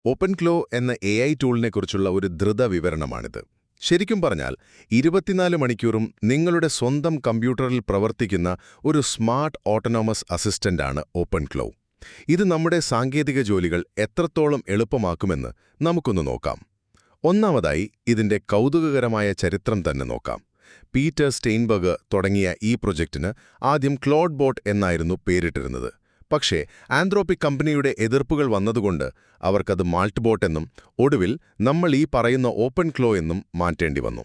ഓപ്പൺക്ലോ എന്ന AI ടൂളിനെക്കുറിച്ചുള്ള ഒരു ദ്രുത വിവരണമാണിത്. ശരിക്കും പറഞ്ഞാൽ 24 മണിക്കൂറും നിങ്ങളുടെ സ്വന്തം കമ്പ്യൂട്ടറിൽ പ്രവർത്തിക്കുന്ന ഒരു സ്മാർട്ട് ഓട്ടോണമസ് അസിസ്റ്റന്റാണ് ഓപ്പൺക്ലോ. ഇത് നമ്മുടെ സാങ്കേതിക ജോലികൾ എത്രത്തോളം എളുപ്പമാക്കുമെന്ന് നമുക്കൊന്ന് നോക്കാം. ഒന്നാമതായി ഇതിന്റെ കൗതുകകരമായ ചരിത്രം തന്നെ നോക്കാം. പീറ്റർ സ്റ്റെയിൻബർഗ് തുടങ്ങിയ ഈ പ്രൊജക്റ്റിന് ആദ്യം ക്ലോഡ് ബോട്ട് എന്നായിരുന്നു പേരിട്ടിരുന്നത്. പക്ഷേ ആന്ത്രോപിക് കമ്പനിയുടെ എതിർപ്പുകൾ വന്നതുകൊണ്ട് അവർക്കത് മാൾട്ട്ബോട്ട് എന്നും ഒടുവിൽ നമ്മൾ ഈ പറയുന്ന ഓപ്പൺക്ലോ എന്നും മാറ്റേണ്ടി വന്നു.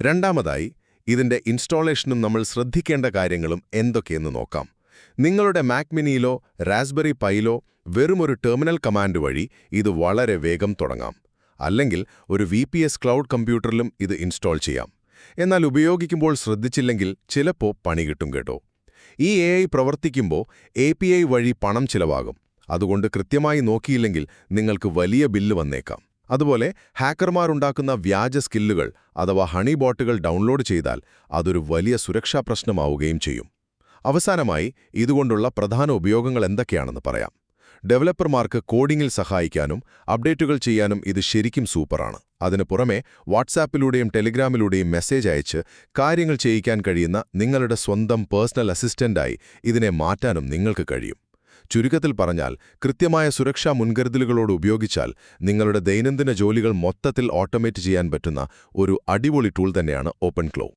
രണ്ടാമതായി ഇതിന്റെ ഇൻസ്റ്റാളേഷനും നമ്മൾ ശ്രദ്ധിക്കേണ്ട കാര്യങ്ങളും എന്തൊക്കെയെന്ന് നോക്കാം. നിങ്ങളുടെ മാക് മിനിയിലോ റാസ്ബെറി പൈയിലോ വെറുമൊരു ടെർമിനൽ കമാൻഡ് വഴി ഇത് വളരെ വേഗം തുടങ്ങാം. അല്ലെങ്കിൽ ഒരു VPS ക്ലൗഡ് കമ്പ്യൂട്ടറിലും ഇത് ഇൻസ്റ്റാൾ ചെയ്യാം. എന്നാൽ ഉപയോഗിക്കുമ്പോൾ ശ്രദ്ധിച്ചില്ലെങ്കിൽ ചിലപ്പോൾ പണി കിട്ടും കേട്ടോ. ഈ AI പ്രവർത്തിക്കുമ്പോൾ API വഴി പണം ചിലവാകും. അതുകൊണ്ട് കൃത്യമായി നോക്കിയില്ലെങ്കിൽ നിങ്ങൾക്ക് വലിയ ബില്ല് വന്നേക്കാം. അതുപോലെ ഹാക്കർമാരുണ്ടാക്കുന്ന വ്യാജ സ്കില്ലുകൾ അഥവാ ഹണി ബോട്ടുകൾ ഡൗൺലോഡ് ചെയ്താൽ അതൊരു വലിയ സുരക്ഷാ പ്രശ്നമാവുകയും ചെയ്യും. അവസാനമായി ഇതുകൊണ്ടുള്ള പ്രധാന ഉപയോഗങ്ങൾ എന്തൊക്കെയാണെന്ന് പറയാം. ഡെവലപ്പർമാർക്ക് കോഡിംഗിൽ സഹായിക്കാനും അപ്ഡേറ്റുകൾ ചെയ്യാനും ഇത് ശരിക്കും സൂപ്പറാണ്. അതിനു പുറമെ വാട്സാപ്പിലൂടെയും ടെലിഗ്രാമിലൂടെയും മെസ്സേജ് അയച്ച് കാര്യങ്ങൾ ചെയ്യിക്കാൻ കഴിയുന്ന നിങ്ങളുടെ സ്വന്തം പേഴ്സണൽ അസിസ്റ്റന്റായി ഇതിനെ മാറ്റാനും നിങ്ങൾക്ക് കഴിയും. ചുരുക്കത്തിൽ പറഞ്ഞാൽ കൃത്യമായ സുരക്ഷാ മുൻകരുതലുകളോട് ഉപയോഗിച്ചാൽ നിങ്ങളുടെ ദൈനംദിന ജോലികൾ മൊത്തത്തിൽ ഓട്ടോമേറ്റ് ചെയ്യാൻ പറ്റുന്ന ഒരു അടിപൊളി ടൂൾ തന്നെയാണ് ഓപ്പൺക്ലോ.